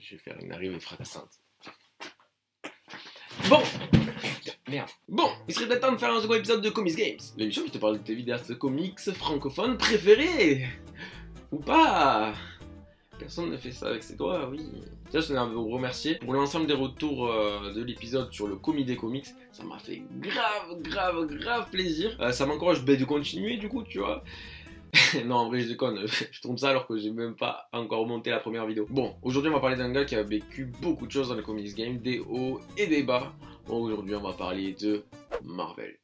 je vais faire une arrivée fracassante. Bon, merde. Bon, il serait peut-être temps de faire un second épisode de Comics Games, l'émission qui te parle de tes vidéastes comics francophones préférés. Ou pas. Personne ne fait ça avec ses doigts, oui. Déjà, je tenais à vous remercier pour l'ensemble des retours de l'épisode sur le Comic des Comics. Ça m'a fait grave plaisir. Ça m'encourage de continuer, du coup, tu vois. Non, en vrai, je déconne. Je trompe ça alors que j'ai même pas encore monté la première vidéo. Bon, aujourd'hui, on va parler d'un gars qui a vécu beaucoup de choses dans le Comics Game, des hauts et des bas. Bon, aujourd'hui, on va parler de Marvel.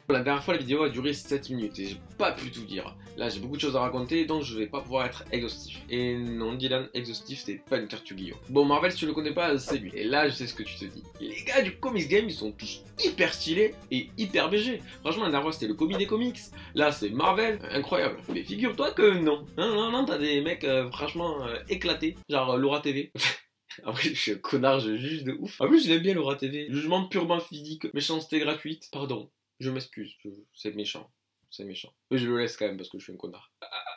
La dernière fois, la vidéo a duré 7 minutes et j'ai pas pu tout dire. Là, j'ai beaucoup de choses à raconter, donc je vais pas pouvoir être exhaustif. Et non, Dylan, exhaustif, c'est pas une carte Yu-Gi-Oh! Bon, Marvel, si tu le connais pas, c'est lui. Et là, je sais ce que tu te dis. Les gars du Comics Game, ils sont tous hyper stylés et hyper BG. Franchement, la dernière fois, c'était le Comic des Comics. Là, c'est Marvel. Incroyable. Mais figure-toi que non. Non, t'as des mecs franchement éclatés. Genre Laura TV. Après, je suis un connard, je juge de ouf. En plus, j'aime bien Laura TV. Jugement purement physique, méchanceté gratuite. Pardon. Je m'excuse, c'est méchant. C'est méchant. Mais je le laisse quand même parce que je suis un connard.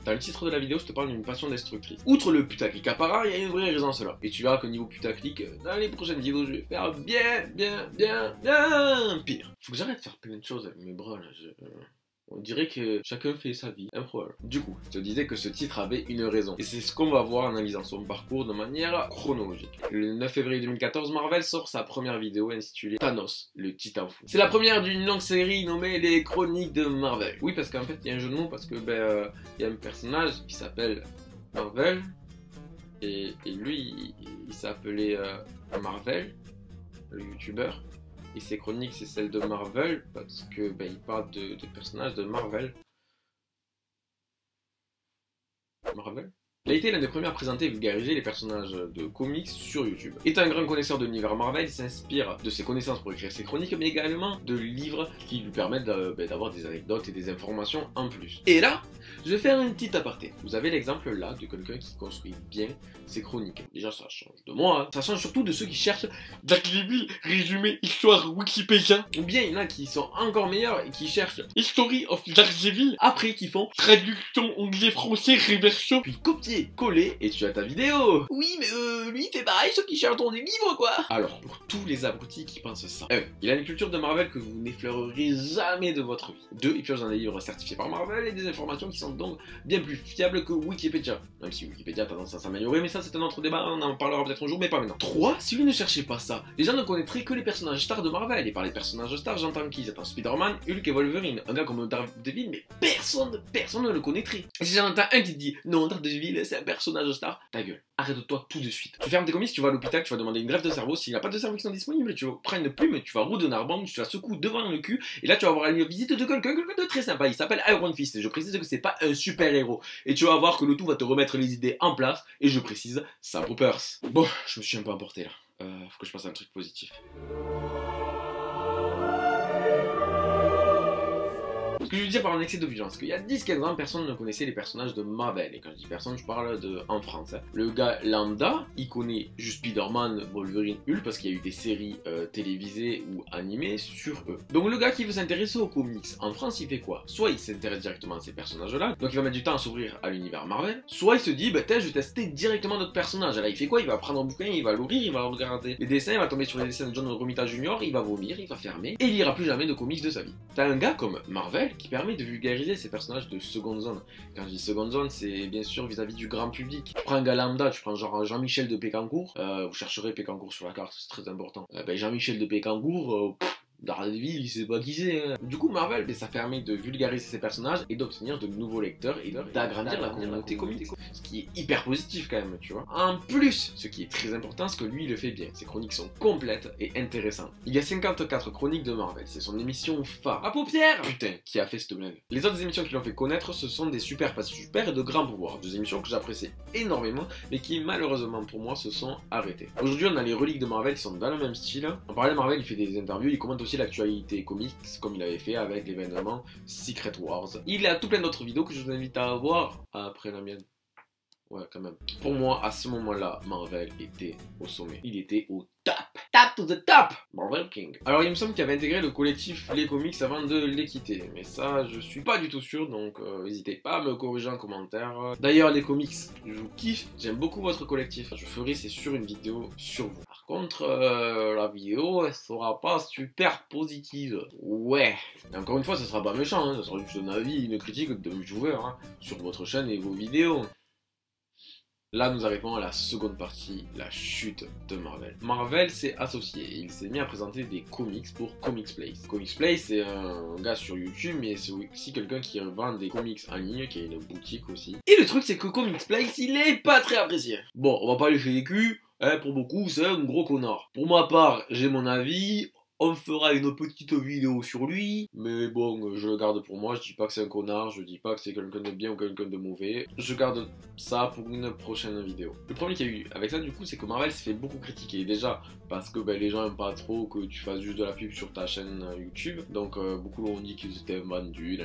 Dans le titre de la vidéo, je te parle d'une passion destructrice. Outre le putaclic apparent, il y a une vraie raison à cela. Et tu verras que niveau putaclic, dans les prochaines vidéos, je vais faire bien pire. Faut que j'arrête de faire plein de choses avec mes bras là. On dirait que chacun fait sa vie, improbable. Du coup, je te disais que ce titre avait une raison. Et c'est ce qu'on va voir en analysant son parcours de manière chronologique. Le 9 février 2014, Marvel sort sa première vidéo intitulée Thanos, le Titan Fou. C'est la première d'une longue série nommée Les Chroniques de Marvel. Oui, parce qu'en fait, il y a un jeu de mots parce que il y a un personnage qui s'appelle Marvel. Et lui, il s'appelait Marvel, le youtubeur. Et ses chroniques, c'est celle de Marvel, parce que il parle des personnages de Marvel. Il a été l'un des premiers à présenter et vulgariser les personnages de comics sur YouTube. Étant un grand connaisseur de l'univers Marvel, il s'inspire de ses connaissances pour écrire ses chroniques, mais également de livres qui lui permettent d'avoir des anecdotes et des informations en plus. Et là, je vais faire une petite aparté. Vous avez l'exemple là de quelqu'un qui construit bien ses chroniques. Déjà, ça change de moi, hein. Ça change surtout de ceux qui cherchent Daredevil, résumé, histoire Wikipédia. Ou bien il y en a qui sont encore meilleurs et qui cherchent History of Daredevil, après qui font traduction anglais-français, réversion, puis copier coller et tu as ta vidéo. Oui, mais lui il fait pareil, sauf qu'il cherche dans des livres quoi. Alors, pour tous les abrutis qui pensent ça, il a une culture de Marvel que vous n'effleurerez jamais de votre vie. 2, il pioche dans des livres certifiés par Marvel et des informations qui sont donc bien plus fiables que Wikipédia. Même si Wikipédia a tendance à s'améliorer, mais ça c'est un autre débat, on en parlera peut-être un jour, mais pas maintenant. 3, si lui ne cherchait pas ça, les gens ne connaîtraient que les personnages stars de Marvel. Et par les personnages stars, j'entends qui? J'entends Spider-Man, Hulk et Wolverine. Un gars comme Daredevil, mais personne ne le connaîtrait. Et si j'en entends un qui te dit non, Daredevil c'est un personnage star, ta gueule, arrête-toi tout de suite. Tu fermes tes comics, tu vas à l'hôpital, tu vas demander une greffe de cerveau, s'il n'y a pas de cerveau qui sont disponibles, tu vas prendre une plume, tu vas rouler un arbre, tu vas secouer devant le cul, et là tu vas avoir une visite de quelqu'un de très sympa, il s'appelle Iron Fist, et je précise que c'est pas un super héros, et tu vas voir que le tout va te remettre les idées en place, et je précise, ça poppers. Bon, je me suis un peu emporté là, faut que je passe à un truc positif. Ce que je veux dire par un excès de violence, qu'il y a 10-15 ans, personne ne connaissait les personnages de Marvel. Et quand je dis personne, je parle en France. Hein. Le gars lambda, il connaît juste Spider-Man, Wolverine, Hulk, parce qu'il y a eu des séries télévisées ou animées sur eux. Donc le gars qui veut s'intéresser aux comics, en France, il fait quoi? Soit il s'intéresse directement à ces personnages-là, donc il va mettre du temps à s'ouvrir à l'univers Marvel, soit il se dit, je vais tester directement d'autres personnages. Là, il fait quoi? Il va prendre un bouquin, il va l'ouvrir, il va regarder les dessins, il va tomber sur les dessins de John Romita Jr., il va vomir, il va fermer, et il lira plus jamais de comics de sa vie. T'as un gars comme Marvel, qui permet de vulgariser ces personnages de seconde zone. Quand je dis seconde zone, c'est bien sûr vis-à-vis du grand public. Tu prends un gars lambda, tu prends genre Jean-Michel de Pécancourt, vous chercherez Pécancourt sur la carte, c'est très important. Jean-Michel de Pécancourt, Daredevil, il sait pas qui c'est. Hein. Du coup, Marvel, ça permet de vulgariser ses personnages et d'obtenir de nouveaux lecteurs et d'agrandir la communauté comique. Ce qui est hyper positif quand même, tu vois. En plus, ce qui est très important, c'est que lui, il le fait bien. Ses chroniques sont complètes et intéressantes. Il y a 54 chroniques de Marvel, c'est son émission phare. À paupières! Putain, qui a fait cette blague. Les autres émissions qui l'ont fait connaître, ce sont des super pas super et de grands pouvoirs. Deux émissions que j'apprécie énormément, mais qui malheureusement pour moi se sont arrêtées. Aujourd'hui, on a les reliques de Marvel qui sont dans le même style. En parallèle, Marvel, il fait des interviews, il commente aussi l'actualité comics comme il avait fait avec l'événement Secret Wars. Il a tout plein d'autres vidéos que je vous invite à voir après la mienne. Ouais, quand même. Pour moi, à ce moment-là, Marvel était au sommet. Il était au top. tap to the top, Marvel King. Alors il me semble qu'il avait intégré le collectif Les Comics avant de les quitter, mais ça je suis pas du tout sûr, donc n'hésitez pas à me corriger en commentaire. D'ailleurs les comics, je vous kiffe, j'aime beaucoup votre collectif, je ferai c'est sûr une vidéo sur vous. Par contre la vidéo elle sera pas super positive, ouais. Et encore une fois ça sera pas méchant, hein, ça sera juste un avis, une critique de YouTuber hein, sur votre chaîne et vos vidéos. Là, nous arrivons à la seconde partie, la chute de Marvel. Marvel s'est associé et il s'est mis à présenter des comics pour Comics Place. Comics Place, c'est un gars sur YouTube, mais c'est aussi quelqu'un qui vend des comics en ligne, qui a une boutique aussi. Et le truc, c'est que Comics Place, il est pas très apprécié. Bon, on va pas lécher les culs, hein, pour beaucoup, c'est un gros connard. Pour ma part, j'ai mon avis. On fera une petite vidéo sur lui, mais bon, je le garde pour moi, je dis pas que c'est un connard, je dis pas que c'est quelqu'un de bien ou quelqu'un de mauvais, je garde ça pour une prochaine vidéo. Le problème qu'il y a eu avec ça du coup, c'est que Marvel s'est fait beaucoup critiquer, déjà parce que les gens aiment pas trop que tu fasses juste de la pub sur ta chaîne YouTube, donc beaucoup ont dit qu'ils étaient vendus,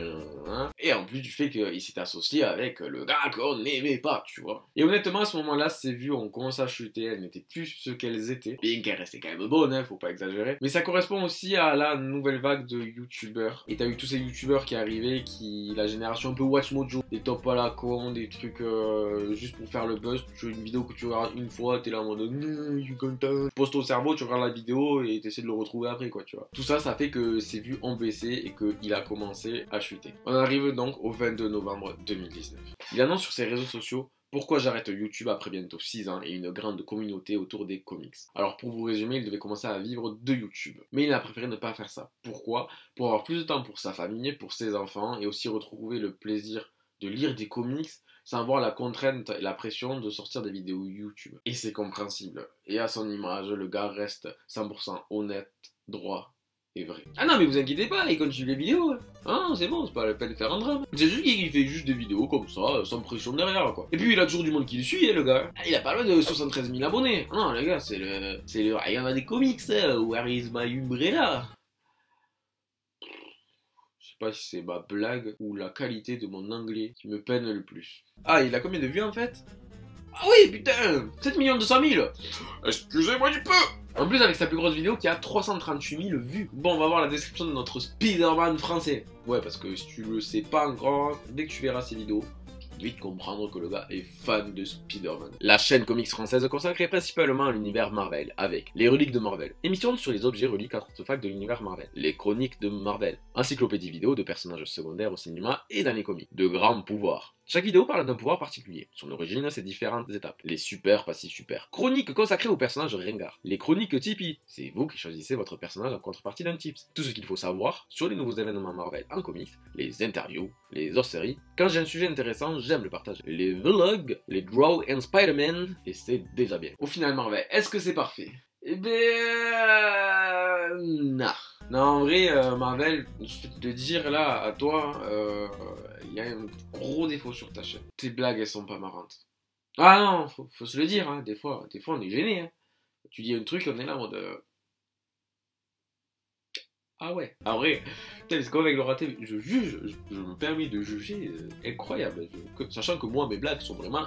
et en plus du fait qu'il s'était associé avec le gars qu'on n'aimait pas, tu vois. Et honnêtement, à ce moment-là, ces vues ont commencé à chuter, elles n'étaient plus ce qu'elles étaient, bien qu'elles restaient quand même bonnes, hein, faut pas exagérer, mais ça correspond aussi à la nouvelle vague de youtubeurs. Et t'as eu tous ces youtubeurs qui arrivaient, la génération un peu Watch Mojo, des tops à la con, des trucs juste pour faire le buzz. Tu as une vidéo que tu regardes une fois, t'es là en mode je suis content. Tu poses ton cerveau, tu regardes la vidéo et t'essaies de le retrouver après quoi, tu vois. Tout ça, ça fait que ses vues ont baissé et qu'il a commencé à chuter. On arrive donc au 22 novembre 2019. Il annonce sur ses réseaux sociaux: pourquoi j'arrête YouTube après bientôt 6 ans et une grande communauté autour des comics. Alors pour vous résumer, il devait commencer à vivre de YouTube. Mais il a préféré ne pas faire ça. Pourquoi? Pour avoir plus de temps pour sa famille, pour ses enfants et aussi retrouver le plaisir de lire des comics sans avoir la contrainte et la pression de sortir des vidéos YouTube. Et c'est compréhensible. Et à son image, le gars reste 100% honnête, droit et vrai. Ah non mais vous inquiétez pas, il continue les vidéos. Hein, c'est bon, c'est pas la peine de faire un drame. C'est juste qu'il fait juste des vidéos comme ça, sans pression derrière quoi. Et puis il a toujours du monde qui le suit, hein, le gars. Il a pas loin de 73 000 abonnés. Non les gars, c'est le il y en a des comics, hein, Where is my umbrella? Je sais pas si c'est ma blague ou la qualité de mon anglais qui me peine le plus. Ah, il a combien de vues en fait? Ah oui, putain, 7 200 000. Excusez-moi du peu. En plus avec sa plus grosse vidéo qui a 338 000 vues. Bon, on va voir la description de notre Spider-Man français. Ouais, parce que si tu le sais pas encore, dès que tu verras ces vidéos, tu vas vite comprendre que le gars est fan de Spider-Man. La chaîne comics française consacrée principalement à l'univers Marvel, avec les reliques de Marvel, émission sur les objets reliques artefacts de l'univers Marvel, les chroniques de Marvel, encyclopédie vidéo de personnages secondaires au cinéma et dans les comics, de grands pouvoirs. Chaque vidéo parle d'un pouvoir particulier, son origine, ses différentes étapes, les super, pas si super. Chroniques consacrées aux personnages ringards. Les chroniques Tipeee, c'est vous qui choisissez votre personnage en contrepartie d'un tips. Tout ce qu'il faut savoir sur les nouveaux événements Marvel en comics, les interviews, les hors-séries. Quand j'ai un sujet intéressant, j'aime le partager. Les vlogs, les draw and Spider-Man, et c'est déjà bien. Au final Marvel, est-ce que c'est parfait? Eh ben... non. Non, en vrai, Marvel, je vais te dire là, à toi, il y a un gros défaut sur ta chaîne. Tes blagues, elles sont pas marrantes. Ah non, faut se le dire, hein, des fois on est gêné. Hein. Tu dis un truc, on est là en mode... Ah ouais. En vrai, c'est comme avec le raté, je juge, je me permets de juger, incroyable. Sachant que moi, mes blagues sont vraiment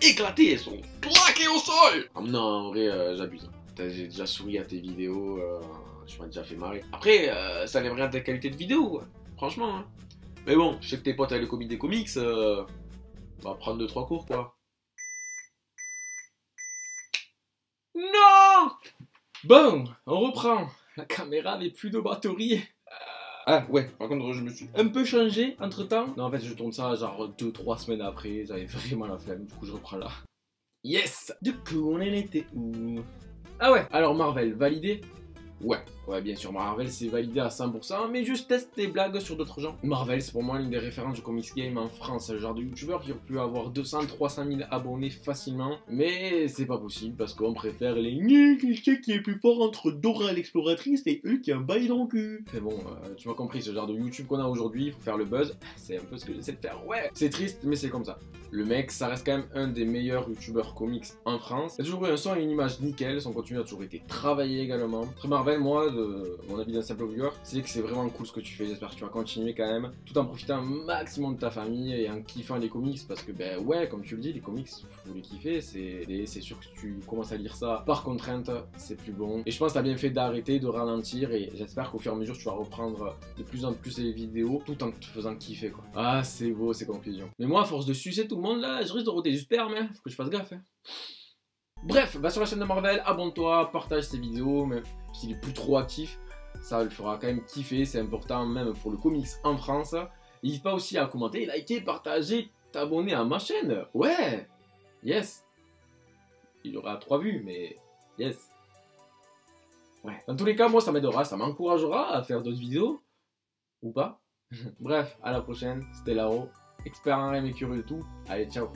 éclatées, elles sont claquées au sol. Ah non, en vrai, j'abuse. J'ai déjà souri à tes vidéos, tu m'as déjà fait marrer. Après, ça n'aime rien de ta qualité de vidéo, quoi. Franchement. Hein. Mais bon, je sais que tes potes à le comique des comics, on va prendre 2-3 cours, quoi. Non! Bon, on reprend. La caméra avait plus de batterie. Ah ouais, par contre je me suis un peu changé entre temps. Non en fait je tourne ça genre 2-3 semaines après, j'avais vraiment la flemme, du coup je reprends là. Yes! Du coup on en était où? Ah ouais, alors Marvel, validé? Ouais, bien sûr, Marvel c'est validé à 100%, mais je teste des blagues sur d'autres gens. Marvel c'est pour moi l'une des références du comics game en France, le genre de youtubeur qui aurait pu avoir 200-300 000 abonnés facilement, mais c'est pas possible parce qu'on préfère les clichés qui est plus fort entre Dora l'exploratrice et eux qui a un bail dans le cul. Mais bon, tu m'as compris, ce genre de YouTube qu'on a aujourd'hui, il faut faire le buzz, c'est un peu ce que j'essaie de faire, ouais. C'est triste, mais c'est comme ça. Le mec, ça reste quand même un des meilleurs youtubeurs comics en France. Il a toujours eu un son et une image nickel, son contenu a toujours été travaillé également. Après Marvel, moi, de mon avis d'un simple viewer, c'est que c'est vraiment cool ce que tu fais. J'espère que tu vas continuer quand même, tout en profitant un maximum de ta famille et en kiffant les comics, parce que ben ouais, comme tu le dis, les comics, faut les kiffer. C'est sûr que si tu commences à lire ça par contrainte, c'est plus bon. Et je pense que t'as bien fait d'arrêter, de ralentir, et j'espère qu'au fur et à mesure tu vas reprendre de plus en plus les vidéos, tout en te faisant kiffer quoi. Ah c'est beau ces conclusions. Mais moi à force de sucer tout le monde là, je risque de roter du sperme, hein. Faut que je fasse gaffe. Hein. Bref, va sur la chaîne de Marvel, abonne-toi, partage ces vidéos, même s'il est plus trop actif, ça le fera quand même kiffer, c'est important même pour le comics en France. N'hésite pas aussi à commenter, liker, partager, t'abonner à ma chaîne. Ouais, yes. Il y aura 3 vues, mais yes. Ouais. Dans tous les cas, moi ça m'aidera, ça m'encouragera à faire d'autres vidéos. Ou pas. Bref, à la prochaine, c'était Laro, expert en rêve et curieux de tout. Allez, ciao.